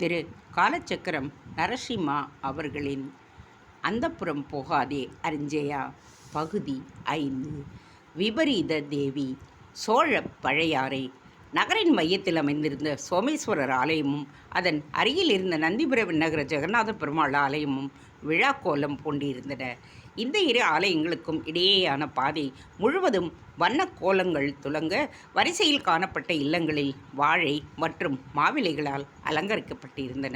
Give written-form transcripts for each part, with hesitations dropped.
திரு காலச்சக்கரம் நரசிம்மா அவர்களின் அந்தப்புறம் போகாதே அரிஞ்சயா பகுதி 5. விபரீத தேவி. சோழ பழையாறை நகரின் மையத்தில் அமைந்திருந்த சோமேஸ்வரர் ஆலயமும் அதன் அருகில் இருந்த நந்திபுர விண்ணகர ஜெகநாத பெருமாள் ஆலயமும் விழா கோலம் பூண்டிருந்தன. இந்த இரு ஆலயங்களுக்கும் இடையேயான பாதை முழுவதும் வண்ண கோலங்கள் துலங்க வரிசையில் காணப்பட்ட இல்லங்களில் வாழை மற்றும் மாவிலைகளால் அலங்கரிக்கப்பட்டிருந்தன.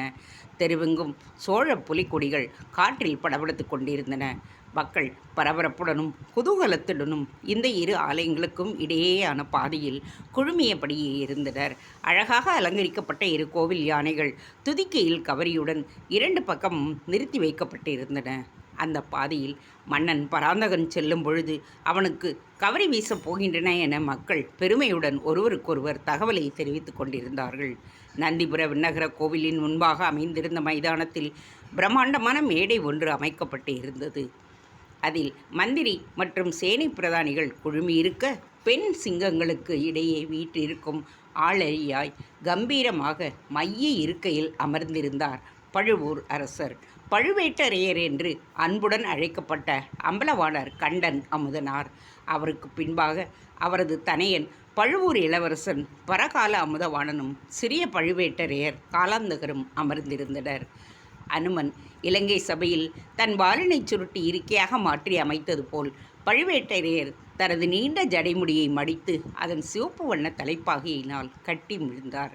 தெருவெங்கும் சோழ புலிக்கொடிகள் காற்றில் படபடுத்து கொண்டிருந்தன. மக்கள் பரபரப்புடனும் குதூகலத்துடனும் இந்த இரு ஆலயங்களுக்கும் இடையேயான பாதையில் குழுமியபடியே இருந்தனர். அழகாக அலங்கரிக்கப்பட்ட இரு கோவில் யானைகள் துதிக்கையில் கவரியுடன் இரண்டு பக்கமும் நிறுத்தி வைக்கப்பட்டிருந்தன. அந்த பாதையில் மன்னன் பராந்தகன் செல்லும் பொழுது அவனுக்கு கவரி வீசப் போகின்றன என மக்கள் பெருமையுடன் ஒருவருக்கொருவர் தகவலை தெரிவித்துக் கொண்டிருந்தார்கள். நந்திபுர விண்ணகர கோவிலின் முன்பாக அமைந்திருந்த மைதானத்தில் பிரம்மாண்டமான மேடை ஒன்று அமைக்கப்பட்டு இருந்தது. அதில் மந்திரி மற்றும் சேனை பிரதானிகள் குழுமியிருக்க பெண் சிங்கங்களுக்கு இடையே வீற்றிருக்கும் ஆளறியாய் கம்பீரமாக மைய இருக்கையில் அமர்ந்திருந்தார் பழுவூர் அரசர். பழுவேட்டரையர் என்று அன்புடன் அழைக்கப்பட்ட அம்பலவாணர் கண்டன் அமுதனார். அவருக்கு பின்பாக அவரது தனையன் பழுவூர் இளவரசன் பரகால அமுதவாணனும் சிறிய பழுவேட்டரையர் காலாந்தகரும் அமர்ந்திருந்தனர். அனுமன் இலங்கை சபையில் தன் வாளினை சுருட்டி இருக்கையாக மாற்றி அமைத்தது போல் பழுவேட்டரையர் தனது நீண்ட ஜடைமுடியை மடித்து அதன் சிவப்பு வண்ண தலைப்பாகையினால் கட்டி விழுந்தார்.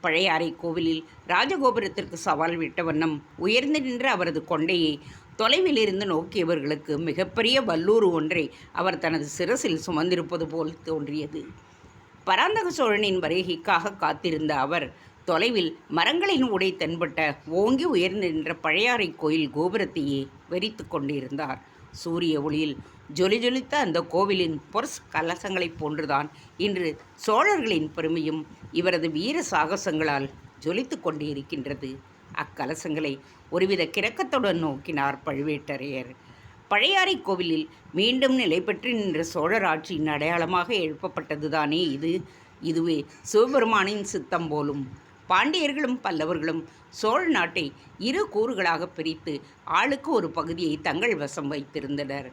பழையாறை கோவிலில் ராஜகோபுரத்திற்கு சவால் விட்ட வண்ணம் உயர்ந்து நின்ற அவரது கொண்டையை தொலைவிலிருந்து நோக்கியவர்களுக்கு மிகப்பெரிய வல்லூறு ஒன்றை அவர் தனது சிரசில் சுமந்திருப்பது போல் தோன்றியது. பராந்தக சோழனின் வருகைக்காக காத்திருந்த அவர் தொலைவில் மரங்களின் ஊடே தென்பட்ட ஓங்கி உயர்ந்து நின்ற பழையாறை கோயில் கோபுரத்தையே வெறித்து கொண்டிருந்தார். சூரிய ஒளியில் ஜொலிஜொலித்த அந்த கோவிலின் பொற் கலசங்களைப் போன்றுதான் இன்று சோழர்களின் பெருமையும் இவரது வீர சாகசங்களால் ஜொலித்து கொண்டிருக்கின்றது. அக்கலசங்களை ஒருவித கிரக்கத்துடன் நோக்கினார் பழுவேட்டரையர். பழையாறை கோவிலில் மீண்டும் நிலை பெற்று நின்ற சோழர் ஆட்சியின் அடையாளமாக எழுப்பப்பட்டதுதானே இது. இதுவே சிவபெருமானின் சித்தம் போலும். பாண்டியர்களும் பல்லவர்களும் சோழ நாட்டை இரு கூறுகளாக பிரித்து ஆளுக்கு ஒரு பகுதியை தங்கள் வசம் வைத்திருந்தனர்.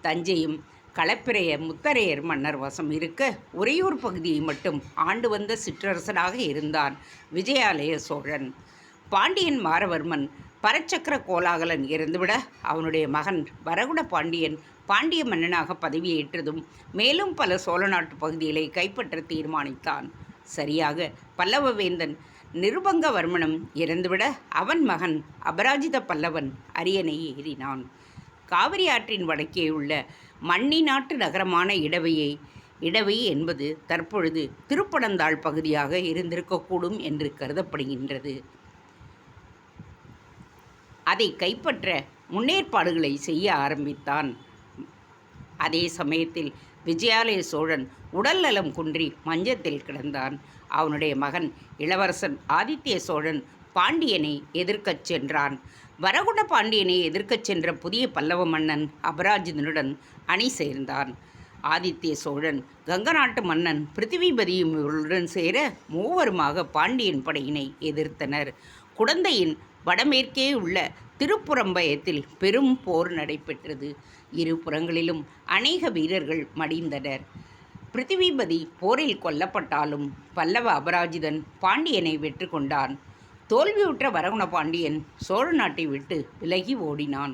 தஞ்சையும் களப்பிறைய முத்தரையர் மன்னர் வசம் இருக்க உறையூர் பகுதியை மட்டும் ஆண்டு வந்த சிற்றரசனாக இருந்தான் விஜயாலய சோழன். பாண்டியன் மாரவர்மன் பரச்சக்கர கோலாகலன் இறந்துவிட அவனுடைய மகன் வரகுண பாண்டியன் பாண்டிய மன்னனாக பதவியேற்றதும் மேலும் பல சோழ நாட்டு பகுதிகளை கைப்பற்ற தீர்மானித்தான். சரியாக பல்லவவேந்தன் நிருபங்கவர்மனும் இறந்துவிட அவன் மகன் அபராஜித பல்லவன் அரியணை ஏறினான். காவிரி ஆற்றின் வடக்கே உள்ள மன்னி நாட்டு நகரமான இடவை என்பது தற்பொழுது திருப்பனந்தாள் பகுதியாக இருந்திருக்கக்கூடும் என்று கருதப்படுகின்றது. அதை கைப்பற்ற முன்னேற்பாடுகளை செய்ய ஆரம்பித்தான். அதே சமயத்தில் விஜயாலய சோழன் உடல் நலம் குன்றி மஞ்சத்தில் கிடந்தான். அவனுடைய மகன் இளவரசன் ஆதித்ய சோழன் பாண்டியனை எதிர்க்கச் சென்றான். வரகுண பாண்டியனை எதிர்க்கச் சென்ற புதிய பல்லவ மன்னன் அபராஜிதனுடன் அணி சேர்ந்தான். ஆதித்ய சோழன் கங்க நாட்டு மன்னன் பிருத்திவிபதியுடன் சேர மூவருமாக பாண்டியன் படையினை எதிர்த்தனர். குடந்தையின் வடமேற்கே உள்ள திருப்புறம்பயத்தில் பெரும் போர் நடைபெற்றது. இரு புறங்களிலும் அநேக வீரர்கள் மடிந்தனர். பிருத்திவிபதி போரில் கொல்லப்பட்டாலும் பல்லவ அபராஜிதன் பாண்டியனை வெற்றி கொண்டான். தோல்வியுற்ற வரகுண பாண்டியன் சோழ நாட்டை விட்டு விலகி ஓடினான்.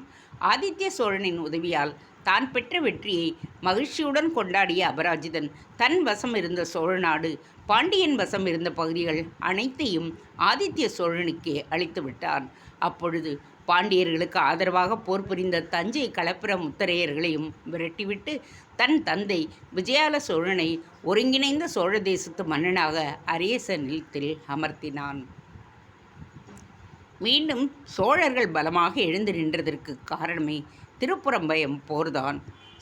ஆதித்ய சோழனின் உதவியால் தான் பெற்ற வெற்றியை மகிழ்ச்சியுடன் கொண்டாடிய அபராஜிதன் தன் வசம் இருந்த சோழ நாடு பாண்டியன் வசம் இருந்த பகுதிகள் அனைத்தையும் ஆதித்ய சோழனுக்கே அளித்து விட்டான். அப்பொழுது பாண்டியர்களுக்கு ஆதரவாக போர் புரிந்த தஞ்சை களப்பிர முத்தரையர்களையும் விரட்டிவிட்டு தன் தந்தை விஜயால சோழனை ஒருங்கிணைந்த சோழ தேசத்து மன்னனாக அரேச நிலத்தில் அமர்த்தினான். மீண்டும் சோழர்கள் பலமாக எழுந்து நின்றதற்கு காரணமே திருப்புறம்பயம் போர்தான்.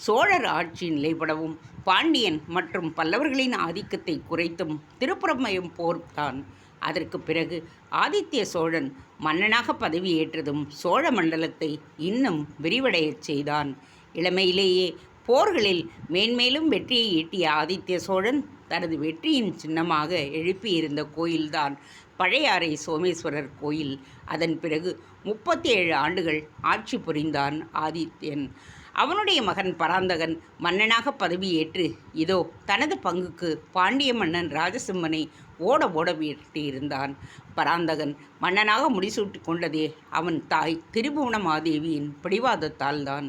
சோழர் ஆட்சி நிலைப்படவும் பாண்டியன் மற்றும் பல்லவர்களின் ஆதிக்கத்தை குறைத்தும் திருப்புறம்பயம் போர்தான். அதற்கு பிறகு ஆதித்ய சோழன் மன்னனாக பதவியேற்றதும் சோழ மண்டலத்தை இன்னும் விரிவடையச் செய்தான். இளமையிலேயே போர்களில் மேன்மேலும் வெற்றியை ஈட்டிய ஆதித்ய சோழன் தனது வெற்றியின் சின்னமாக எழுப்பியிருந்த கோயில்தான் பழையாறை சோமேஸ்வரர் கோயில். அதன் பிறகு 37 ஆண்டுகள் ஆட்சி புரிந்தான் ஆதித்யன். அவனுடைய மகன் பராந்தகன் மன்னனாக பதவியேற்று இதோ தனது பங்குக்கு பாண்டிய மன்னன் ராஜசிம்மனை ஓட ஓட விட்டிருந்தான். பராந்தகன் மன்னனாக முடிசூட்டி கொண்டதே அவன் தாய் திரிபுவனமாதேவியின் பிடிவாதத்தால் தான்.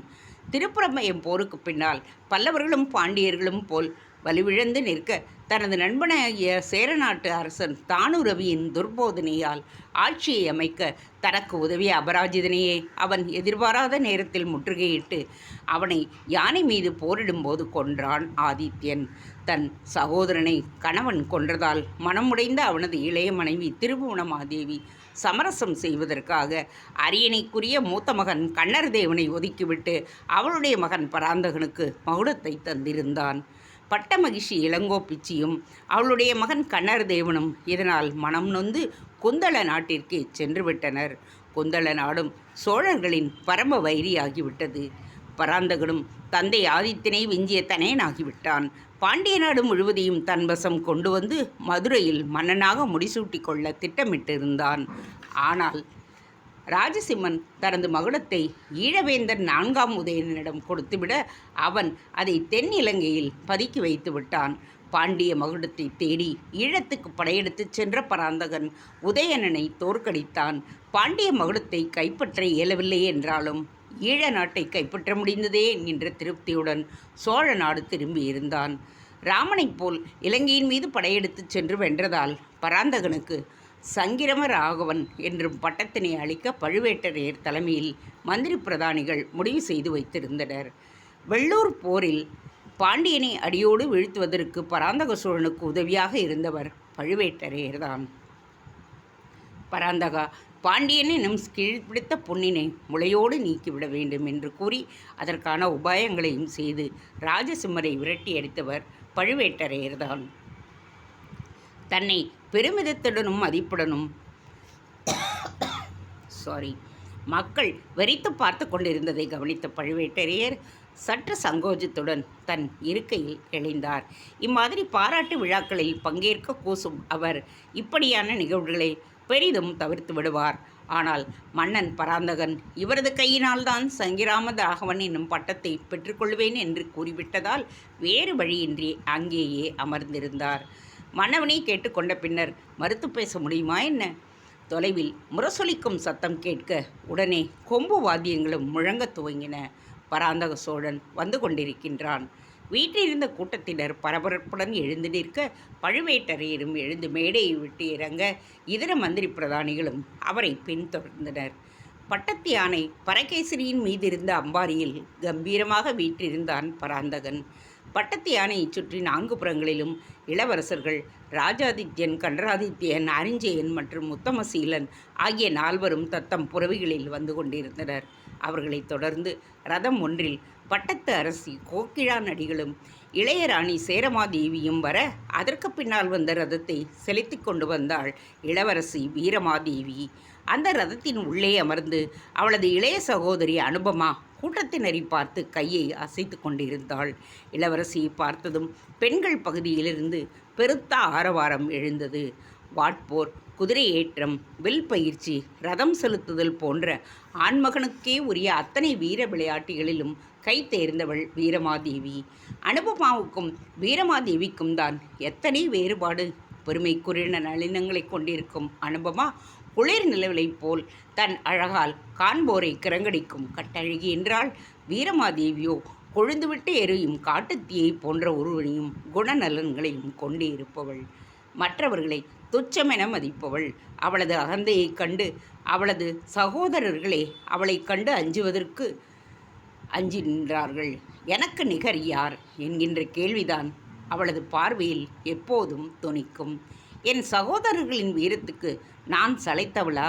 திருப்புறம்பயம் போருக்கு பின்னால் பல்லவர்களும் பாண்டியர்களும் போல் வலுவிழந்து நிற்க தனது நண்பனாகிய சேரநாட்டு அரசன் தானுரவியின் துர்போதனையால் ஆட்சியை அமைக்க தனக்கு உதவிய அபராஜிதனையே அவன் எதிர்பாராத நேரத்தில் முற்றுகையிட்டு அவனை யானை மீது போரிடும்போது கொன்றான் ஆதித்யன். தன் சகோதரனை கணவன் கொன்றதால் மனமுடைந்த அவனது இளைய மனைவி திரிபுவனமாதேவி சமரசம் செய்வதற்காக அரியணைக்குரிய மூத்த மகன் கண்ணர்தேவனை ஒதுக்கிவிட்டு அவளுடைய மகன் பராந்தகனுக்கு மகுடத்தை தந்திருந்தான். பட்ட மகிழ்ச்சி இளங்கோப்பிச்சியும் அவளுடைய மகன் கண்ணர்தேவனும் இதனால் மனம் நொந்து குந்தள நாட்டிற்கு சென்று விட்டனர். குந்தள நாடும் சோழர்களின் பரம வைரியாகிவிட்டது. பராந்தகனும் தந்தை ஆதித்தனை விஞ்சிய தனையனாகிவிட்டான். பாண்டிய நாடு முழுவதையும் தன் வசம் கொண்டு வந்து மதுரையில் மன்னனாக முடிசூட்டி கொள்ள திட்டமிட்டிருந்தான். ஆனால் ராஜசிம்மன் தனது மகுடத்தை ஈழவேந்தன் 4ஆம் உதயணனிடம் கொடுத்துவிட அவன் அதை தென் இலங்கையில் பதுக்கி வைத்து விட்டான். பாண்டிய மகுடத்தை தேடி ஈழத்துக்கு படையெடுத்துச் சென்ற பராந்தகன் உதயணனை தோற்கடித்தான். பாண்டிய மகுடத்தை கைப்பற்ற இயலவில்லை என்றாலும் ஈழ நாட்டை கைப்பற்ற முடிந்ததே என்கின்ற திருப்தியுடன் சோழ நாடு திரும்பியிருந்தான். ராமனைப் போல் இலங்கையின் மீது படையெடுத்துச் சென்று வென்றதால் பராந்தகனுக்கு சங்கிரம ராகவன் என்றும் பட்டத்தினை அளிக்க பழுவேட்டரையர் தலைமையில் மந்திரி பிரதானிகள் முடிவு செய்து வைத்திருந்தனர். வெள்ளூர் போரில் பாண்டியனை அடியோடு வீழ்த்துவதற்கு பராந்தக சோழனுக்கு உதவியாக இருந்தவர் பழுவேட்டரையர்தான். பராந்தகா, பாண்டியன் எனும் கீழ்ப்பிடித்த பொன்னினை முளையோடு நீக்கிவிட வேண்டும் என்று கூறி அதற்கான உபாயங்களையும் செய்து ராஜசிம்மரை விரட்டி அடித்தவர் பழுவேட்டரையர்தான். தன்னை பெருமிதத்துடனும் மதிப்புடனும் மக்கள் வெறித்து பார்த்து கொண்டிருந்ததை கவனித்த பழுவேட்டரையர் சற்று சங்கோஜத்துடன் தன் இருக்கையில் எழுந்தார். இம்மாதிரி பாராட்டு விழாக்களில் பங்கேற்க கூசும் அவர் இப்படியான நிகழ்வுகளை பெரிதும் தவிர்த்து விடுவார். ஆனால் மன்னன் பராந்தகன் இவரது கையினால்தான் சங்கிராம ராகவன் என்னும் பட்டத்தை பெற்றுக்கொள்வேன் என்று கூறிவிட்டதால் வேறு வழியின்றி அங்கேயே அமர்ந்திருந்தார். மன்னவனை கேட்டுக்கொண்ட பின்னர் மறுத்து பேச முடியுமா என்ன? தொலைவில் முரசொலிக்கும் சத்தம் கேட்க உடனே கொம்பு வாத்தியங்களும் முழங்கத் துவங்கின. பராந்தக சோழன் வந்து கொண்டிருக்கின்றான். வீட்டிலிருந்த கூட்டத்தினர் பரபரப்புடன் எழுந்து நிற்க பழுவேட்டரையரும் எழுந்து மேடையை விட்டு இறங்க இதர மந்திரி பிரதானிகளும் அவரை பின்தொடர்ந்தனர். பட்டத்து யானை பரகேசரியின் மீதிருந்த அம்பாரியில் கம்பீரமாக வீற்றிருந்தான் பராந்தகன். பட்டத்து யானையைச் சுற்றி 4 புறங்களிலும் இளவரசர்கள் ராஜாதித்யன், கண்டராதித்யன், அரிஞ்சயன் மற்றும் உத்தமசீலன் ஆகிய 4வரும் தத்தம் புறவிகளில் வந்து கொண்டிருந்தனர். அவர்களைத் தொடர்ந்து ரதம் ஒன்றில் பட்டத்து அரசி கோக்கிழா நடிகளும் இளையராணி சேரமாதேவியும் வர அதற்கு பின்னால் வந்த ரதத்தை செலுத்தி கொண்டு வந்தாள் இளவரசி வீரமாதேவி. அந்த ரதத்தின் உள்ளே அமர்ந்து அவளது இளைய சகோதரி அனுபமா கூட்டத்தினரை பார்த்து கையை அசைத்து கொண்டிருந்தாள். இளவரசியை பார்த்ததும் பெண்கள் பகுதியிலிருந்து பெருத்த ஆரவாரம் எழுந்தது. வாட்போர், குதிரை ஏற்றம், வில் பயிற்சி, ரதம் செலுத்துதல் போன்ற ஆண்மகனுக்கே உரிய அத்தனை வீர விளையாட்டுகளிலும் கை தேர்ந்தவள் வீரமாதேவி. அனுபமாவுக்கும் வீரமாதேவிக்கும் தான் எத்தனை வேறுபாடு! பெருமைக்குரிய நளினங்களை கொண்டிருக்கும் அனுபமா குளிர் நிலவிலைப் போல் தன் அழகால் காண்போரை கிறங்கடிக்கும் கட்டழகி என்றால், வீரமாதேவியோ கொழுந்துவிட்டு எரியும் காட்டுத்தீயை போன்ற ஒருவனையும் குணநலன்களையும் கொண்டே இருப்பவள். மற்றவர்களை துச்சமென மதிப்பவள். அவளது அகந்தையைக் கண்டு அவளது சகோதரர்களே அவளை கண்டு அஞ்சுவதற்கு அஞ்சி நின்றார்கள். எனக்கு நிகர் யார் என்கின்ற கேள்விதான் அவளது பார்வையில் எப்போதும் தொனிக்கும். என் சகோதரர்களின் வீரத்துக்கு நான் சளைத்தவளா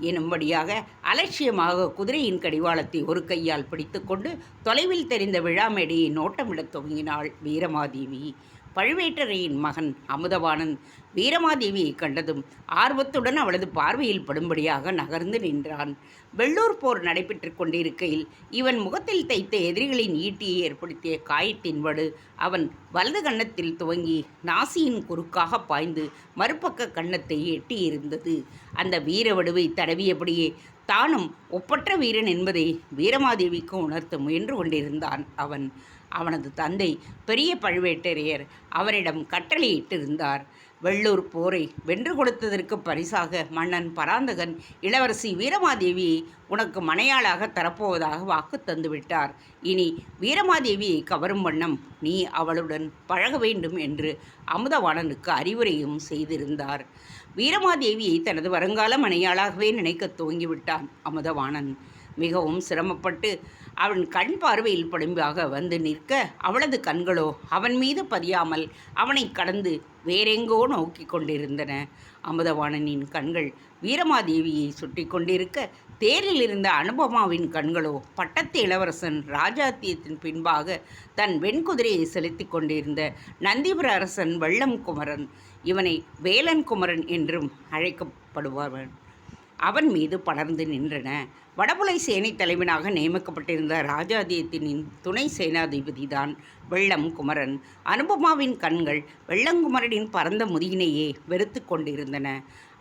எனும்படியாக அலட்சியமாக குதிரையின் கடிவாளத்தை ஒரு கையால் பிடித்து கொண்டு தொலைவில் தெரிந்த விழா மேடையை நோட்டமிடத் துவங்கினாள் வீரமாதேவி. பழுவேட்டரையின் மகன் அமுதவாணன் வீரமாதேவியை கண்டதும் ஆர்வத்துடன் அவளது பார்வையில் படும்படியாக நகர்ந்து நின்றான். வெள்ளூர் போர் நடைபெற்று கொண்டிருக்கையில் இவன் முகத்தில் தைத்த எதிரிகளின் ஈட்டியை ஏற்படுத்திய காயத்தின் வடு அவன் வலது கன்னத்தில் துவங்கி நாசியின் குறுக்காக பாய்ந்து மறுபக்க கன்னத்தை எட்டியிருந்தது. அந்த வீரவடுவை தடவியபடியே தானும் ஒப்பற்ற வீரன் என்பதை வீரமாதேவிக்கு உணர்த்த முயன்று கொண்டிருந்தான் அவன். அவனது தந்தை பெரிய பழுவேட்டரையர் அவனிடம் கட்டளையிட்டிருந்தார். வெள்ளூர் போரை வென்று கொடுத்ததற்கு பரிசாக மன்னன் பராந்தகன் இளவரசி வீரமாதேவியை உனக்கு மனையாளாக தரப்போவதாக வாக்கு தந்துவிட்டார். இனி வீரமாதேவியை கவரும் வண்ணம் நீ அவளுடன் பழக வேண்டும் என்று அமுதவாணனுக்கு அறிவுரையும் செய்திருந்தார். வீரமாதேவியை தனது வருங்கால மனையாளாகவே நினைக்க துவங்கிவிட்டான் அமுதவாணன். மிகவும் சிரமப்பட்டு அவன் கண் பார்வையில் படும்பாக வந்து நிற்க அவளது கண்களோ அவன் மீது பதியாமல் அவனை கடந்து வேறெங்கோ நோக்கி கொண்டிருந்தன. அமுதவாணனின் கண்கள் வீரமாதேவியை சுட்டி கொண்டிருக்க தேரில் இருந்த அனுபமாவின் கண்களோ பட்டத்து இளவரசன் ராஜாத்தியத்தின் பின்பாக தன் வெண்குதிரையை செலுத்தி கொண்டிருந்த நந்திபுர அரசன் வெள்ளம் குமரன், இவனை வேலன் குமரன் என்றும் அழைக்கப்படுபவன், அவன் மீது படர்ந்து நின்றன. வடபுலை சேனை தலைவனாக நியமிக்கப்பட்டிருந்த ராஜாதியத்தினின் துணை சேனாதிபதிதான் வெள்ளம் குமரன். அனுபமாவின் கண்கள் வெள்ளங்குமரனின் பரந்த முதுகினையே வெறுத்து கொண்டிருந்தன.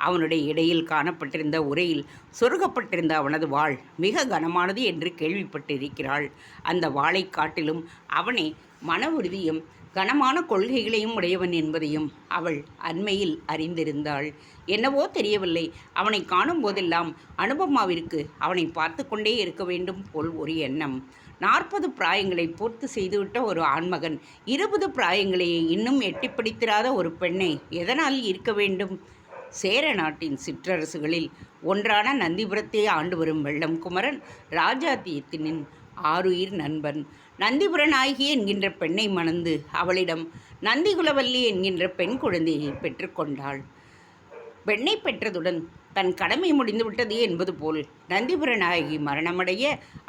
அவனுடைய இடையில் காணப்பட்டிருந்த உரையில் சொருகப்பட்டிருந்த அவனது வாள் மிக கனமானது என்று கேள்விப்பட்டிருக்கிறாள். அந்த வாளை காட்டிலும் அவனே மன உறுதியும் கனமான கொள்கைகளையும் உடையவன் என்பதையும் அவள் அண்மையில் அறிந்திருந்தாள். என்னவோ தெரியவில்லை, அவனை காணும் போதெல்லாம் அனுபமாவிற்கு அவனை பார்த்து கொண்டே இருக்க வேண்டும் போல் ஒரு எண்ணம். 40 பிராயங்களை பூர்த்தி செய்துவிட்ட ஒரு ஆண்மகன் 20 பிராயங்களையே இன்னும் எட்டிப்பிடித்திராத ஒரு பெண்ணை எதனால் இருக்க வேண்டும்? சேர நாட்டின் சிற்றரசுகளில் ஒன்றான நந்திபுரத்தை ஆண்டு வரும் வெள்ளம் குமரன் ராஜாத்தியத்தினின் ஆருயிர் நண்பன். நந்திபுர நாயகி என்கின்ற பெண்ணை மணந்து அவளிடம் நந்திகுலவல்லி என்கின்ற பெண் குழந்தையை பெற்றுக்கொண்டாள். பெண்ணை பெற்றதுடன் தன் கடமை முடிந்துவிட்டது என்பது போல் நந்திபுர நாயகி மரணமடைய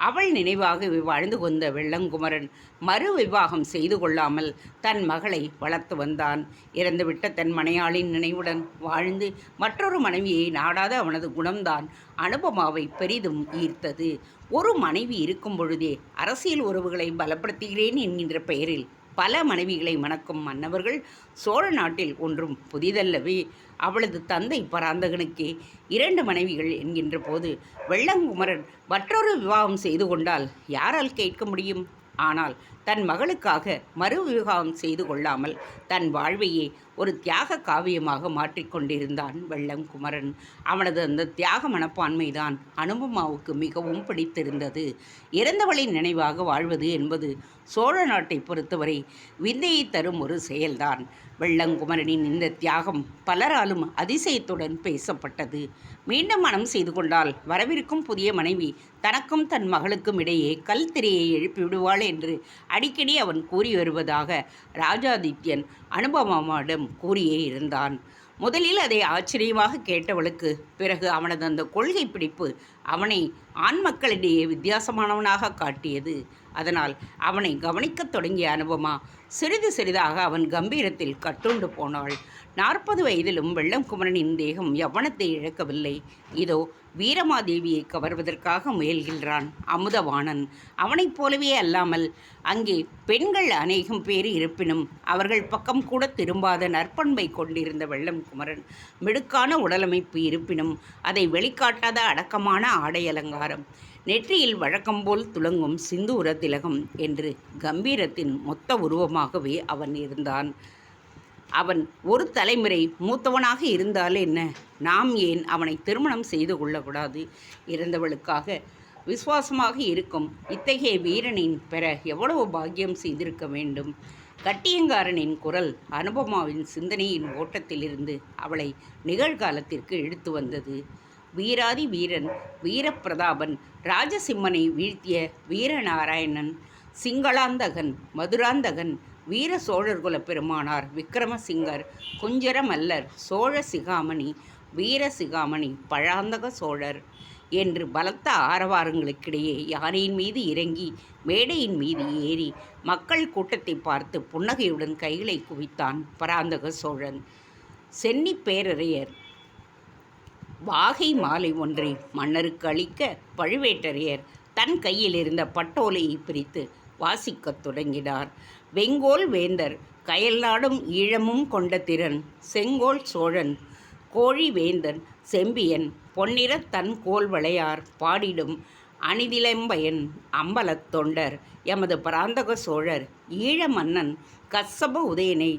அவள் நினைவாக வாழ்ந்து கொண்ட வெள்ளங்குமரன் மறு விவாகம் செய்து கொள்ளாமல் தன் மகளை வளர்த்து வந்தான். இறந்துவிட்ட தன் மனையாளின் நினைவுடன் வாழ்ந்து மற்றொரு மனைவியை நாடாத அவனது குணம்தான் அனுபமாவை பெரிதும் ஈர்த்தது. ஒரு மனைவி இருக்கும் பொழுதே அரசியல் உறவுகளை பலப்படுத்துகிறேன் என்கின்ற பெயரில் பல மனைவிகளை மணக்கும் மன்னவர்கள் சோழ நாட்டில் ஒன்றும் புதிதல்லவே. அவளது தந்தை பராந்தகனுக்கே 2 மனைவிகள் என்கின்ற போது வெள்ளங்குமரன் மற்றொரு விவாகம் செய்து கொண்டால் யாரால் கேட்க முடியும்? ஆனால் தன் மகளுக்காக மறு விவாகம் செய்து கொள்ளாமல் தன் வாழ்வையே ஒரு தியாக காவியமாக மாற்றிக்கொண்டிருந்தான் வெள்ளங்குமரன். அவனது அந்த தியாக மனப்பான்மைதான் அனுபமாவுக்கு மிகவும் பிடித்திருந்தது. இறந்தவளின் நினைவாக வாழ்வது என்பது சோழ நாட்டை பொறுத்தவரை விந்தையை தரும் ஒரு செயல்தான். வெள்ளங்குமரனின் இந்த தியாகம் பலராலும் அதிசயத்துடன் பேசப்பட்டது. மீண்டும் மனம் செய்து கொண்டால் வரவிருக்கும் புதிய மனைவி தனக்கும் தன் மகளுக்கும் இடையே கல் திரையை எழுப்பிவிடுவாள் என்று அடிக்கடி அவன் கூறி வருவதாக ராஜாதித்யன் அனுபமாவிடம் கூறியே இருந்தான். முதலில் அதை ஆச்சரியமாக கேட்டவளுக்கு பிறகு அவனது அந்த கொள்கை பிடிப்பு அவனை ஆண் மக்களிடையே வித்தியாசமானவனாக காட்டியது. அதனால் அவனை கவனிக்கத் தொடங்கிய அனுபமா சிறிது சிறிதாக அவன் கம்பீரத்தில் கட்டுண்டு போனாள். 40 வயதிலும் வெள்ளங்குமரனின் தேகம் யவனத்தை இழக்கவில்லை. இதோ வீரமாதேவியை கவர்வதற்காக முயல்கின்றான் அமுதவாணன். அவனைப் போலவே அல்லாமல் அங்கே பெண்கள் அநேகம் பேர் இருப்பினும் அவர்கள் பக்கம் கூட திரும்பாத நற்பண்பை கொண்டிருந்த வெள்ளங்குமரன். மிடுக்கான உடலமைப்பு இருப்பினும் அதை வெளிக்காட்டாத அடக்கமான ஆடை அலங்காரம், நெற்றியில் வழக்கம்போல் துலங்கும் சிந்தூர திலகம் என்று கம்பீரத்தின் மொத்த உருவமாகவே அவன் இருந்தான். அவன் ஒரு தலைமுறை மூத்தவனாக இருந்தால் என்ன, நாம் ஏன் அவனை திருமணம் செய்து கொள்ளக்கூடாது? இறந்தவளுக்காக விசுவாசமாக இருக்கும் இத்தகைய வீரனின் பெற எவ்வளவு பாக்கியம் செய்திருக்க வேண்டும். கட்டியங்காரனின் குரல் அனுபமாவின் சிந்தனையின் ஓட்டத்திலிருந்து அவளை நிகழ்காலத்திற்கு இழுத்து வந்தது. வீராதி வீரன் வீரப்பிரதாபன் ராஜசிம்மனை வீழ்த்திய வீரநாராயணன், சிங்களாந்தகன் மதுராந்தகன், வீர சோழர்குல பெருமானார் விக்ரமசிங்கர், குஞ்சர மல்லர், சோழ சிகாமணி, வீர சிகாமணி, பழாந்தக சோழர், என்று பலத்த ஆரவாரங்களுக்கிடையே யானையின் மீது இறங்கி மேடையின் மீது ஏறி மக்கள் கூட்டத்தை பார்த்து புன்னகையுடன் கைகளை குவித்தான் பராந்தக சோழன். சென்னி பேரரையர் வாகை மாலை ஒன்றை மன்னருக்கு அளிக்க பழுவேட்டரையர் தன் கையில் இருந்த பட்டோலையை பிரித்து வாசிக்கத் தொடங்கினார். வெங்கோல் வேந்தர் கயல்நாடும் ஈழமும் கொண்ட திறன் செங்கோல் சோழன் கோழி வேந்தன் செம்பியன் பொன்னிற தன் கோல் வளையார் பாடிடும் அணிதிலம்பயன் அம்பலத் தொண்டர் எமது பராந்தக சோழர் ஈழ மன்னன் கස්සப உதயனை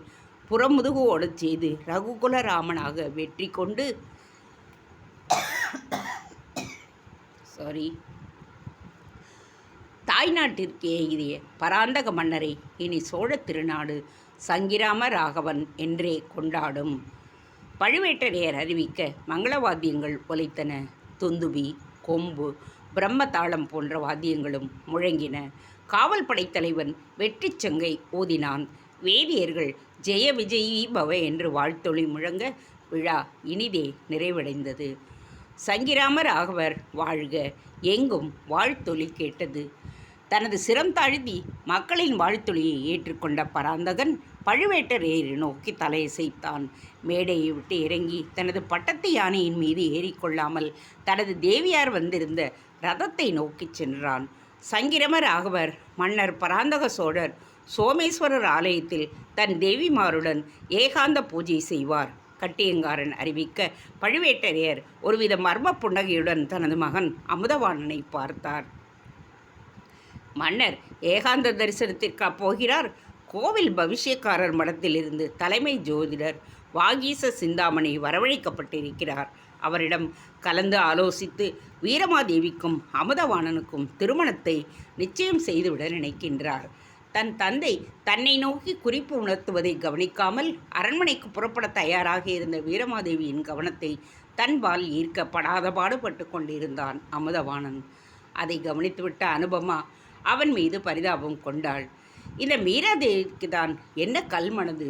புறமுதுகு ஓடச் செய்து ரகுகுலராமனாக வெற்றி கொண்டு தாய்நாட்டிற்கு எய்திய பராந்தக மன்னரை இனி சோழ திருநாடு சங்கிராம ராகவன் என்றே கொண்டாடும். பழுவேட்டரையர் அறிவிக்க மங்களவாத்தியங்கள் ஒலித்தன. துந்துபி, கொம்பு, பிரம்மதாளம் போன்ற வாத்தியங்களும் முழங்கின. காவல் படைத்தலைவன் வெற்றிச் சங்கை ஊதினான். வேதியர்கள் ஜெய விஜயீ பவ என்று வாழ்த்தொளி முழங்க விழா இனிதே நிறைவடைந்தது. சங்கிராம ராகவர் வாழ்க எங்கும் வாழ்த்தொலி கேட்டது. தனது சிரம் தாழ்த்தி மக்களின் வாழ்த்தொலியை ஏற்றுக்கொண்ட பராந்தகன் பழுவேட்டரையரை நோக்கி தலையசைத்தான். மேடையை விட்டு இறங்கி தனது பட்டத்து யானையின் மீது ஏறிக்கொள்ளாமல் தனது தேவியார் வந்திருந்த ரதத்தை நோக்கிச் சென்றான். சங்கிரம ராகவர் மன்னர் பராந்தக சோழர் சோமேஸ்வரர் ஆலயத்தில் தன் தேவிமாருடன் ஏகாந்த பூஜை செய்வார். கட்டியங்காரன் அறிவிக்க பழுவேட்டரையர் ஒருவித மர்ம புன்னகையுடன் தனது மகன் அமுதவாணனை பார்த்தார். மன்னர் ஏகாந்த தரிசனத்திற்கு போகிறார். கோவில் பவிஷ்யக்காரர் மடத்திலிருந்து தலைமை ஜோதிடர் வாகீச சிந்தாமணி வரவழைக்கப்பட்டிருக்கிறார். அவரிடம் கலந்து ஆலோசித்து வீரமாதேவிக்கும் அமுதவாணனுக்கும் திருமணத்தை நிச்சயம் செய்துவிட நினைக்கின்றார். தன் தந்தை தன்னை நோக்கி குறிப்பு உணர்த்துவதை கவனிக்காமல் அரண்மனைக்கு புறப்பட தயாராக இருந்த வீரமாதேவியின் கவனத்தை தன்பால் ஈர்க்கப்படாத பாடுபட்டு கொண்டிருந்தான் அமுதவாணன். அதை கவனித்துவிட்ட அனுபமா அவன் மீது பரிதாபம் கொண்டாள். இந்த மீராதேவிக்கு தான் என்ன கல்மனது?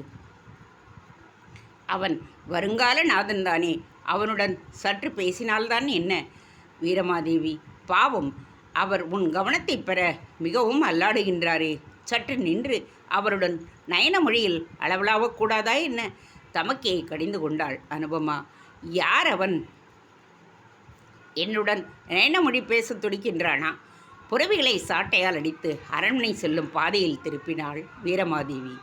அவன் வருங்கால நாதன்தானே, அவனுடன் சற்று பேசினால்தான் என்ன? வீரமாதேவி பாவம், அவர் உன் கவனத்தை பெற மிகவும் அல்லாடுகின்றாரே, சற்று நின்று அவருடன் நயன மொழியில் அளவலாவக்கூடாதா என்ன? தமக்கையை கடிந்து கொண்டாள் அனுபமா. யார் அவன்? என்னுடன் நயனமொழி பேச துடிக்கின்றானா? புறவிகளை சாட்டையால் அடித்து அரண்மனை செல்லும் பாதையில் திருப்பினாள் வீரமாதேவி.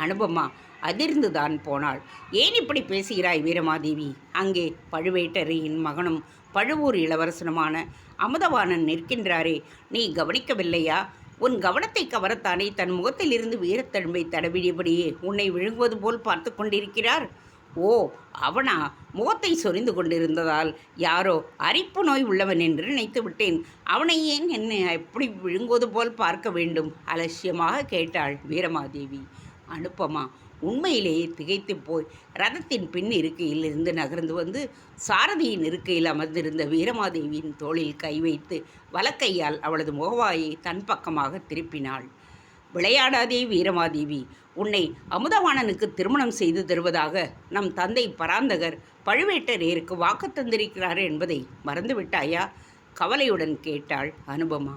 அனுபமா அதிர்ந்துதான் போனாள். ஏன் இப்படி பேசுகிறாய் வீரமாதேவி? அங்கே பழுவேட்டரையின் மகனும் பழுவூர் இளவரசனுமான அமுதவாணன் நிற்கின்றாரே, நீ கவனிக்கவில்லையா? உன் கவனத்தை கவரத்தானே தன் முகத்தில் இருந்து வீரத்தழும்பை தடவிடியபடியே உன்னை விழுங்குவது போல் பார்த்து கொண்டிருக்கிறார். ஓ, அவனா? முகத்தை சொரிந்து கொண்டிருந்ததால் யாரோ அரிப்பு நோய் உள்ளவன் என்று நினைத்து விட்டேன். அவனை ஏன் என்னை எப்படி விழுங்குவது போல் பார்க்க வேண்டும்? அலட்சியமாக கேட்டாள் வீரமாதேவி. அனுப்பமா உண்மையிலேயே திகைத்து போய் ரதத்தின் பின் இருக்கையில் இருந்து நகர்ந்து வந்து சாரதியின் இருக்கையில் அமர்ந்திருந்த வீரமாதேவியின் தோளில் கை வைத்து வலக்கையால் அவளது முகவாயை தன் பக்கமாக திருப்பினாள். விளையாடாதே வீரமாதேவி, உன்னை அமுதவாணனுக்கு திருமணம் செய்து தருவதாக நம் தந்தை பராந்தகர் பழுவேட்டரையருக்கு வாக்கு தந்திருக்கிறார் என்பதை மறந்துவிட்டாயா? கவலையுடன் கேட்டாள் அனுபமா.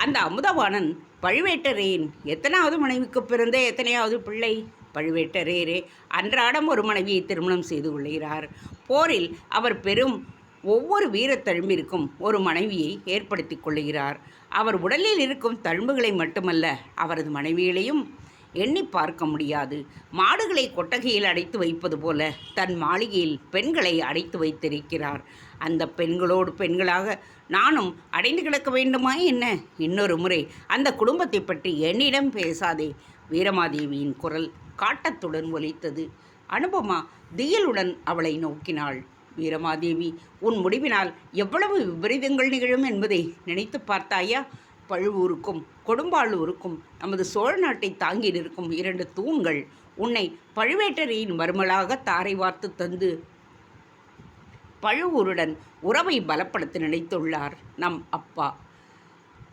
அந்த அமுதவாணன் பழுவேட்டரையரின் எத்தனாவது மனைவிக்கு பிறந்த எத்தனையாவது பிள்ளை? பழுவேட்டரையரே அன்றாடம் ஒரு மனைவியை திருமணம் செய்து கொள்கிறார். போரில் அவர் பெரும் ஒவ்வொரு வீரத்தழும்பிற்கும் ஒரு மனைவியை ஏற்படுத்தி கொள்கிறார். அவர் உடலில் இருக்கும் தழும்புகளை மட்டுமல்ல, அவரது மனைவிகளையும் எண்ணி பார்க்க முடியாது. மாடுகளை கொட்டகையில் அடைத்து வைப்பது போல தன் மாளிகையில் பெண்களை அடைத்து வைத்திருக்கிறார். அந்த பெண்களோடு பெண்களாக நானும் அடைந்து கிடக்க வேண்டுமா என்ன? இன்னொரு முறை அந்த குடும்பத்தை பற்றி என்னிடம் பேசாதே. வீரமாதேவியின் குரல் காட்டத்துடன் ஒலித்தது. அனுபமா திகிலுடன் அவளை நோக்கினாள். வீரமாதேவி, உன் முடிவினால் எவ்வளவு விபரீதங்கள் நிகழும் என்பதை நினைத்து பார்த்தாயா? பழுவூருக்கும் கொடும்பாளூருக்கும் நமது சோழ நாட்டை தாங்கி நிற்கும் 2 தூண்கள் உன்னை பழுவேட்டரையின் மருமலாக தாரை வார்த்து தந்து பழுவூருடன் உறவை பலப்படுத்த நினைத்துள்ளார் நம் அப்பா.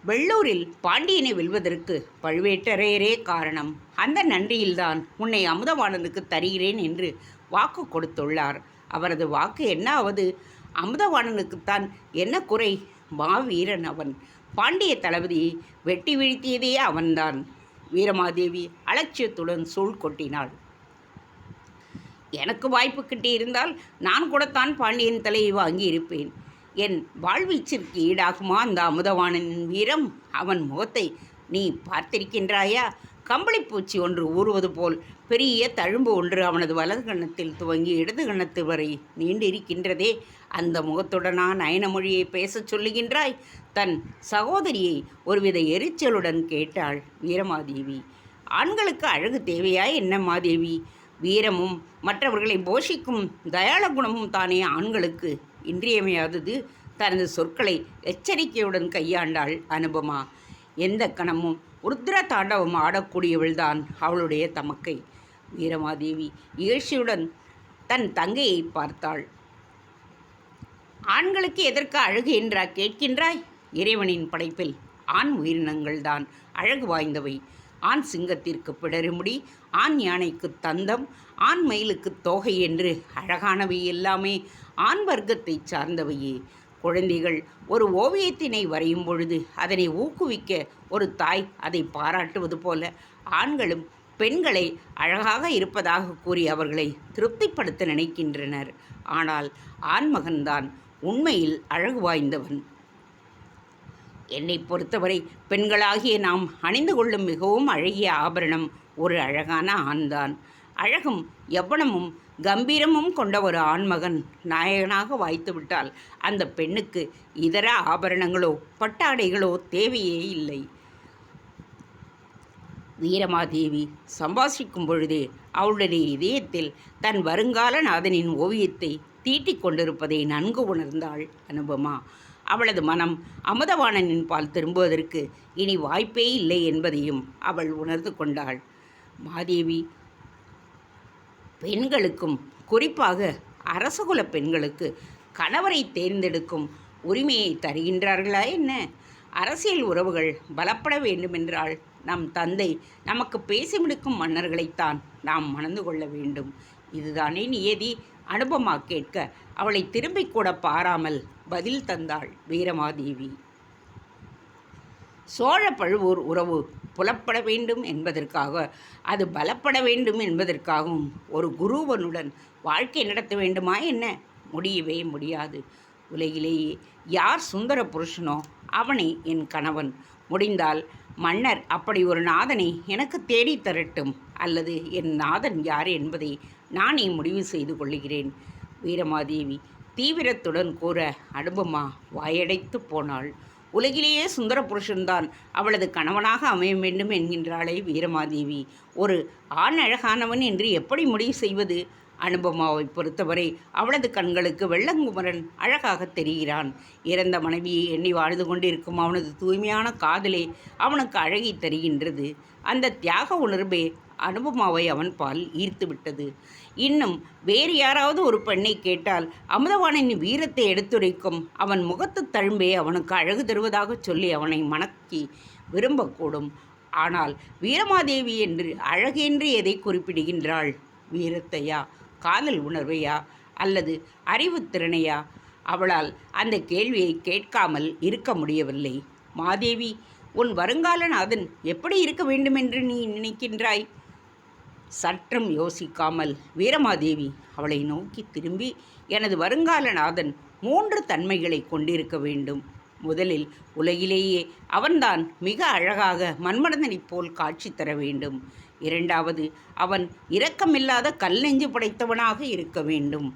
வெள்ளூரில் பாண்டியனை வெல்வதற்கு பழுவேட்டரையரே காரணம். அந்த நன்றியில்தான் உன்னை அமுதவாணனுக்கு தருகிறேன் என்று வாக்கு கொடுத்துள்ளார். அவரது வாக்கு என்ன ஆவது? அமுதவாணனுக்குத்தான் என்ன குறை? மாவீரன் அவன். பாண்டிய தளபதியை வெட்டி வீழ்த்தியதே அவன்தான். வீரமாதேவி அலட்சியத்துடன் சூழ் கொட்டினாள். எனக்கு வாய்ப்பு கிட்டியிருந்தால் நான் கூடத்தான் பாண்டியன் தலையை வாங்கி இருப்பேன். என் வாழ்வீச்சிற்கு ஈடாகுமா அந்த அமுதவாணனின் வீரம்? அவன் முகத்தை நீ பார்த்திருக்கின்றாயா? கம்பளிப்பூச்சி ஒன்று ஊறுவது போல் பெரிய தழும்பு ஒன்று அவனது வலது கன்னத்தில் துவங்கி இடது கன்னத்து வரை நீண்டிருக்கின்றதே. அந்த முகத்துடனா நயனமொழியை பேசச் சொல்லுகின்றாய்? தன் சகோதரியை ஒருவித எரிச்சலுடன் கேட்டாள் வீரமாதேவி. ஆண்களுக்கு அழகு தேவையா என்ன மாதேவி? வீரமும் மற்றவர்களை போஷிக்கும் தயாள குணமும் தானே ஆண்களுக்கு இன்றியமையாதது. தனது சொற்களை எச்சரிக்கையுடன் கையாண்டாள் அனுபமா. எந்த கணமும் ருத்ர தாண்டவம் ஆடக்கூடியவள்தான் அவளுடைய தமக்கை. வீரமாதேவி இகழ்ச்சியுடன் தன் தங்கையை பார்த்தாள். ஆண்களுக்கு எதற்கு அழகு என்றா கேட்கின்றாய்? இறைவனின் படைப்பில் ஆண் உயிரினங்கள்தான் அழகு வாய்ந்தவை. ஆண் சிங்கத்திற்கு பிடருமுடி, ஆண் யானைக்கு தந்தம், ஆண் மயிலுக்கு தோகை என்று அழகானவை எல்லாமே ஆண் வர்க்கத்தை சார்ந்தவையே. குழந்தைகள் ஒரு ஓவியத்தினை வரையும் பொழுது அதனை ஊக்குவிக்க ஒரு தாய் அதை பாராட்டுவது போல ஆண்களும் பெண்களை அழகாக இருப்பதாக கூறி அவர்களை திருப்திப்படுத்த நினைக்கின்றனர். ஆனால் ஆண்மகன்தான் உண்மையில் அழகு வாய்ந்தவன். என்னை பொறுத்தவரை பெண்களாகிய நாம் அணிந்து கொள்ளும் மிகவும் அழகிய ஆபரணம் ஒரு அழகான ஆண்தான். அழகும் யவ்வனமும் கம்பீரமும் கொண்ட ஒரு ஆண்மகன் நாயகனாக வாய்த்துவிட்டால் அந்த பெண்ணுக்கு இதர ஆபரணங்களோ பட்டாடைகளோ தேவையே இல்லை. வீரமாதேவி சம்பாஷிக்கும் பொழுதே அவளுடைய இதயத்தில் தன் வருங்கால நாதனின் ஓவியத்தை தீட்டிக் கொண்டிருப்பதை நன்கு உணர்ந்தாள் அனுபமா. அவளது மனம் அமுதவாணனின் பால் திரும்புவதற்கு இனி வாய்ப்பே இல்லை என்பதையும் அவள் உணர்ந்து கொண்டாள். மாதேவி பெண்களுக்கும் குறிப்பாக அரசகுல பெண்களுக்கு கணவரை தேர்ந்தெடுக்கும் உரிமையை தருகின்றார்களா என்ன? அரசியல் உறவுகள் பலப்பட வேண்டுமென்றால் நம் தந்தை நமக்கு பேசி முடிக்கும் மன்னர்களைத்தான் நாம் மணந்து கொள்ள வேண்டும். இதுதானே நியதி? அனுபமா கேட்க அவளை திரும்பிக் கூட பாராமல் பதில் தந்தாள் வீரமாதேவி. சோழ பழுவூர் உறவு புலப்பட வேண்டும் என்பதற்காக, அது பலப்பட வேண்டும் என்பதற்காகவும் ஒரு குருவனுடன் வாழ்க்கை நடத்த வேண்டுமா என்ன? முடியவே முடியாது. உலகிலேயே யார் சுந்தர புருஷனோ அவனே என் கணவன். முடிந்தால் மன்னர் அப்படி ஒரு நாதனை எனக்கு தேடி தரட்டும், அல்லது என் நாதன் யார் என்பதை நானே முடிவு செய்து கொள்கிறேன். வீரமாதேவி தீவிரத்துடன் கூற அனுபமா வாயடைத்து போனாள். உலகிலேயே சுந்தர புருஷன்தான் அவளது கணவனாக அமைய வேண்டும் என்கின்றாளே வீரமாதேவி. ஒரு ஆண் அழகானவன் என்று எப்படி முடிவு செய்வது? அனுபமாவை பொறுத்தவரை அவளது கண்களுக்கு வெள்ளங்குமரன் அழகாக தெரிகிறான். இறந்த மனைவியை எண்ணி வாழ்ந்து கொண்டிருக்கும் அவனது தூய்மையான காதலே அவனுக்கு அழகி தருகின்றது. அந்த தியாக உணர்வே அனுபமாவை அவன் பால் ஈர்த்து விட்டது. இன்னும் வேறு யாராவது ஒரு பெண்ணை கேட்டால் அமுதவாணனின் வீரத்தை எடுத்துரைக்கும் அவன் முகத்து தழும்பே அவனுக்கு அழகு தருவதாக சொல்லி அவனை மணக்கி விரும்பக்கூடும். ஆனால் வீரமாதேவி என்று அழகென்று எதை குறிப்பிடுகின்றாள்? வீரத்தையா, காதல் உணர்வையா, அல்லது அறிவுத்திறனையா? அவளால் அந்த கேள்வியை கேட்காமல் இருக்க முடியவில்லை. மாதேவி, உன் வருங்கால நாதன் எப்படி இருக்க வேண்டுமென்று நீ நினைக்கின்றாய்? சற்றும் யோசிக்காமல் வீரமாதேவி அவளை நோக்கி திரும்பி, எனது வருங்கால நாதன் 3 தன்மைகளை கொண்டிருக்க வேண்டும். முதலில் உலகிலேயே அவன்தான் மிக அழகாக மன்மதனைப் போல் காட்சி தர வேண்டும். இரண்டாவது, அவன் இரக்கமில்லாத கல் நெஞ்சு படைத்தவனாக இருக்க வேண்டும்.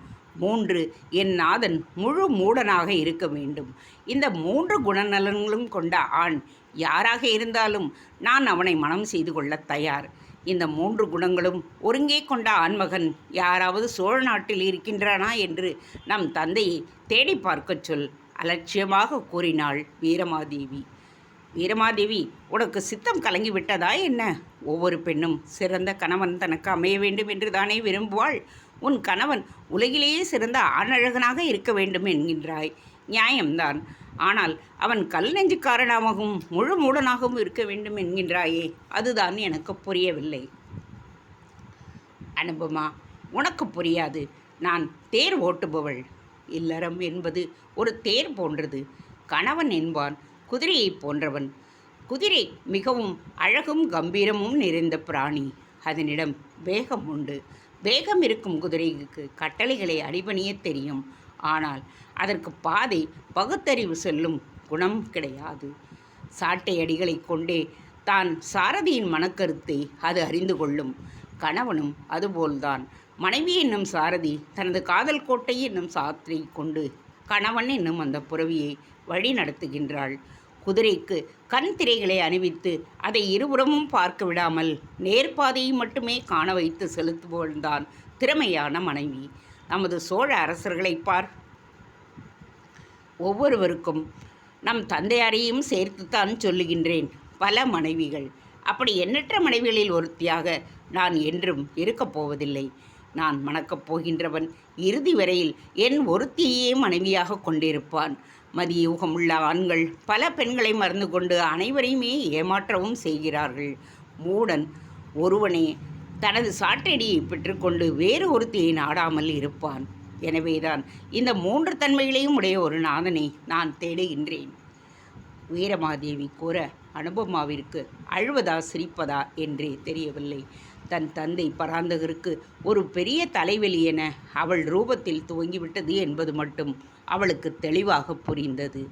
3, என் நாதன் முழு மூடனாக இருக்க வேண்டும். இந்த 3 குணநலன்களும் கொண்ட ஆண் யாராக இருந்தாலும் நான் அவனை மனம் செய்து கொள்ள தயார். இந்த 3 குணங்களும் ஒருங்கே கொண்ட ஆண்மகன் யாராவது சோழ நாட்டில் இருக்கின்றானா என்று நம் தந்தையை தேடி பார்க்கச் சொல், அலட்சியமாக கூறினாள் வீரமாதேவி. வீரமாதேவி, உனக்கு சித்தம் கலங்கிவிட்டதா என்ன? ஒவ்வொரு பெண்ணும் சிறந்த கணவன் தனக்கு அமைய வேண்டும் என்று தானே விரும்புவாள். உன் கணவன் உலகிலேயே சிறந்த ஆணழகனாக இருக்க வேண்டும் என்கின்றாய். நியாயம்தான். ஆனால் அவன் கல் நெஞ்சுக்காரனாகவும் முழு மூடனாகவும் இருக்க வேண்டும் என்கின்றாயே, அதுதான் எனக்கு புரியவில்லை. அனுபமா, உனக்கு புரியாது. நான் தேர் ஓட்டுபவள். இல்லறம் என்பது ஒரு தேர் போன்றது. கணவன் என்பான் குதிரையைப் போன்றவன். குதிரை மிகவும் அழகும் கம்பீரமும் நிறைந்த பிராணி. அதனிடம் வேகம் உண்டு. வேகம் இருக்கும் குதிரைக்கு கட்டளைகளை அடிபணிய தெரியும். ஆனால் அதற்கு பாதை பகுத்தறிவு செல்லும் குணம் கிடையாது. சாட்டை அடிகளை கொண்டே தான் சாரதியின் மனக்கருத்தை அது அறிந்து கொள்ளும். கணவனும் அதுபோல்தான். மனைவி என்னும் சாரதி தனது காதல் கோட்டை என்னும் சாற்றை கொண்டு கணவன் என்னும் அந்த புறவியை வழி நடத்துகின்றாள். குதிரைக்கு கண் திரைகளை அணிவித்து அதை இருபுறமும் பார்க்க விடாமல் நேர்பாதையை மட்டுமே காண வைத்து செலுத்துவதுதான் திறமையான மனைவி. நமது சோழ அரசர்களைப் பார். ஒவ்வொருவருக்கும் நம் தந்தையாரையும் சேர்த்துத்தான் சொல்லுகின்றேன். பல மனைவிகள். அப்படி எண்ணற்ற மனைவிகளில் ஒருத்தியாக நான் என்றும் இருக்கப் போவதில்லை. நான் மணக்கப் போகின்றவன் இறுதி வரையில் என் ஒருத்தியையே மனைவியாக கொண்டிருப்பான். மதியூகமுள்ள ஆண்கள் பல பெண்களை மறந்து கொண்டு அனைவரையுமே ஏமாற்றவும் செய்கிறார்கள். மூடன் ஒருவனே தனது சாட்டடியை பெற்றுக்கொண்டு வேறு ஒருத்தியை நாடாமல் இருப்பான். எனவேதான் இந்த 3 தன்மைகளையும் உடைய ஒரு நாதனை நான் தேடுகின்றேன். வீரமாதேவி கூற அனுபமாவிற்கு அழுவதா சிரிப்பதா என்றே தெரியவில்லை. தன் தந்தை பராந்தகருக்கு ஒரு பெரிய தலைவலி என அவள் ரூபத்தில் துவங்கிவிட்டது என்பது மட்டும் அவளுக்கு தெளிவாக புரிந்தது.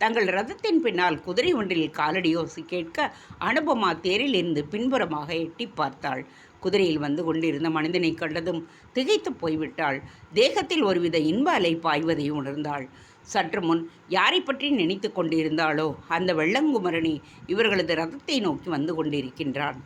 தங்கள் ரதத்தின் பின்னால் குதிரை ஒன்றில் காலடியோசி கேட்க அனுபமா தேரிலிருந்து பின்புறமாக எட்டி பார்த்தாள். குதிரையில் வந்து கொண்டிருந்த மனிதனை கண்டதும் திகைத்து போய்விட்டாள். தேகத்தில் ஒருவித இன்ப அலை பாய்வதை உணர்ந்தாள். சற்று முன் யாரை பற்றி நினைத்து கொண்டிருந்தாளோ அந்த வெள்ளங்குமரனே இவர்களது ரதத்தை நோக்கி வந்து கொண்டிருக்கின்றான்.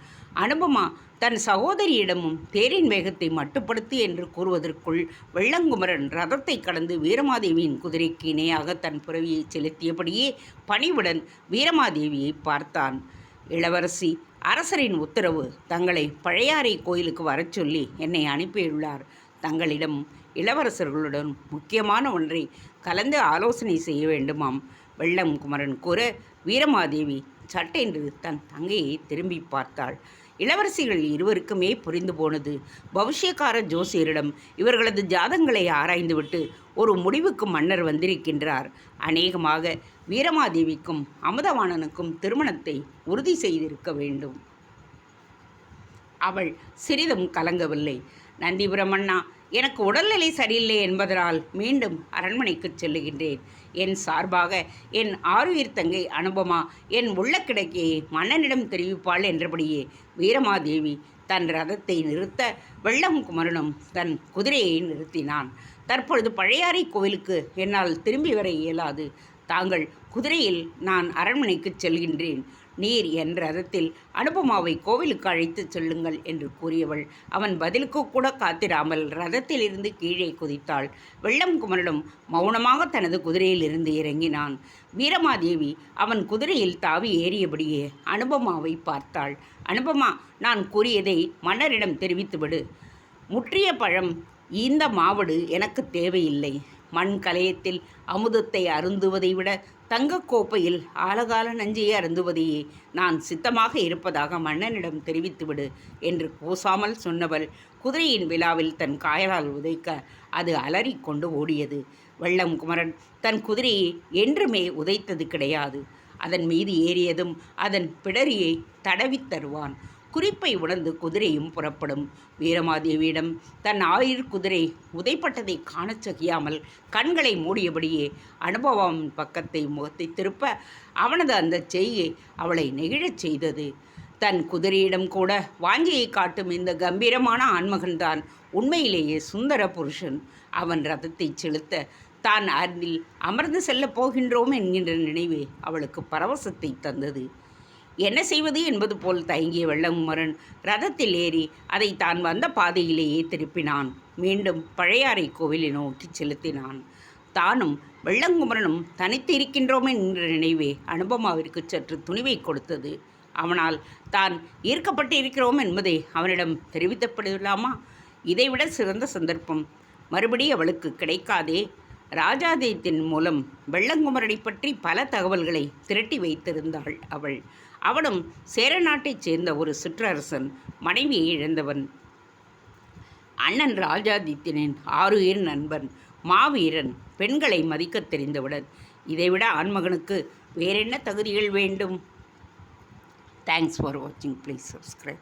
அனுபமா தன் சகோதரியிடமும் தேரின் வேகத்தை மட்டுப்படுத்து என்று கூறுவதற்குள் வெள்ளங்குமரன் ரதத்தை கடந்து வீரமாதேவியின் குதிரைக்கு இணையாக தன் புறவியை செலுத்தியபடியே பணிவுடன் வீரமாதேவியை பார்த்தான். இளவரசி, அரசரின் உத்தரவு. தங்களை பழையாறை கோயிலுக்கு வரச் சொல்லி என்னை அனுப்பியுள்ளார். தங்களிடம் இளவரசர்களுடன் முக்கியமான ஒன்றை கலந்து ஆலோசனை செய்ய வேண்டுமாம். வெள்ளங்குமரன் கூற வீரமாதேவி சட்டென்று தன் தங்கையை திரும்பி பார்த்தாள். இளவரசிகள் இருவருக்குமே புரிந்து போனது. பவிஷ்யக்கார ஜோசியரிடம் இவர்களது ஜாதங்களை ஆராய்ந்துவிட்டு ஒரு முடிவுக்கு மன்னர் வந்திருக்கின்றார். அநேகமாக வீரமாதேவிக்கும் அமுதவாணனுக்கும் திருமணத்தை உறுதி செய்திருக்க வேண்டும். அவள் சிறிதும் கலங்கவில்லை. நந்திபுரம் அண்ணா, எனக்கு உடல்நிலை சரியில்லை என்பதனால் மீண்டும் அரண்மனைக்கு செல்லுகின்றேன். என் சார்பாக என் ஆருயிர் தங்கை அனுபமா என் உள்ள கிடக்கையை மன்னனிடம் தெரிவிப்பாள் என்றபடியே வீரமாதேவி தன் ரதத்தை நிறுத்த வெள்ளங்குமரனும் தன் குதிரையை நிறுத்தினான். தற்பொழுது பழையாறை கோவிலுக்கு என்னால் திரும்பி வர இயலாது. தாங்கள் குதிரையில், நான் அரண்மனைக்கு செல்கின்றேன். நீர் என் ரதத்தில் அனுபமாவை கோவிலுக்கு அழைத்துச் செல்லுங்கள் என்று கூறியவள் அவன் பதிலுக்கு கூட காத்திராமல் ரதத்திலிருந்து கீழே குதித்தாள். வெள்ளங்குமரனும் மௌனமாக தனது குதிரையில் இருந்து இறங்கினான். வீரமாதேவி அவன் குதிரையில் தாவி ஏறியபடியே அனுபமாவை பார்த்தாள். அனுபமா, நான் கூறியதை மன்னரிடம் தெரிவித்துவிடு. முற்றிய பழம் இந்த மாவடு எனக்கு தேவையில்லை. மண் கலயத்தில் அமுதத்தை அருந்துவதை விட தங்கக்கோப்பையில் ஆழகால நஞ்சையை அருந்துவதையே நான் சித்தமாக இருப்பதாக மன்னனிடம் தெரிவித்துவிடு என்று கூசாமல் சொன்னவள் குதிரையின் விழாவில் தன் காயலால் உதைக்க அது அலறி கொண்டு ஓடியது. வெள்ளங்குமரன் தன் குதிரையை என்றுமே உதைத்தது கிடையாது. அதன் மீது ஏறியதும் அதன் பிடரியை தடவித் தருவான். குறிப்பை உணர்ந்து குதிரையும் புறப்படும். வீரமாதேவியிடம் தன் ஆயுர் குதிரை உதைப்பட்டதை காணச் சகியாமல் கண்களை மூடியபடியே அனுபவம் பக்கத்தை முகத்தை திருப்ப அவனது அந்த செய்கை அவளை நெகிழச் செய்தது. தன் குதிரையிடம் கூட வாஞ்சியை காட்டும் இந்த கம்பீரமான ஆண்மகன்தான் உண்மையிலேயே சுந்தர புருஷன். அவன் ரதத்தை செலுத்த தான் அதில் அமர்ந்து செல்லப் போகின்றோம் என்கின்ற நினைவே அவளுக்கு பரவசத்தை தந்தது. என்ன செய்வது என்பது போல் தயங்கிய வெள்ளங்குமரன் ரதத்தில் ஏறி அதை தான் வந்த பாதையிலேயே திருப்பினான். மீண்டும் பழையாறை கோவிலை நோக்கி செலுத்தினான். தானும் வெள்ளங்குமரனும் தனித்து இருக்கின்றோம் என்ற நினைவே அனுபமாவிற்கு சற்று துணிவை கொடுத்தது. அவனால் தான் ஈர்க்கப்பட்டு இருக்கிறோம் என்பதை அவனிடம் தெரிவிக்கப்படலாமா? இதைவிட சிறந்த சந்தர்ப்பம் மறுபடி அவளுக்கு கிடைக்காதே. ராஜாதித்யன் மூலம் வெள்ளங்குமரனை பற்றி பல தகவல்களை திரட்டி வைத்திருந்தாள் அவள். அவனும் சேர நாட்டைச் சேர்ந்த ஒரு சிற்றரசன், மனைவியை இழந்தவன். அண்ணன் ராஜாதித்யனின் ஆருயிர் நண்பன். மாவீரன் பெண்களை மதிக்கத் தெரிந்தவுடன் இதைவிட ஆண்மகனுக்கு வேறென்ன தகுதிகள் வேண்டும்? தேங்க்ஸ் ஃபார் வாட்சிங். Please subscribe.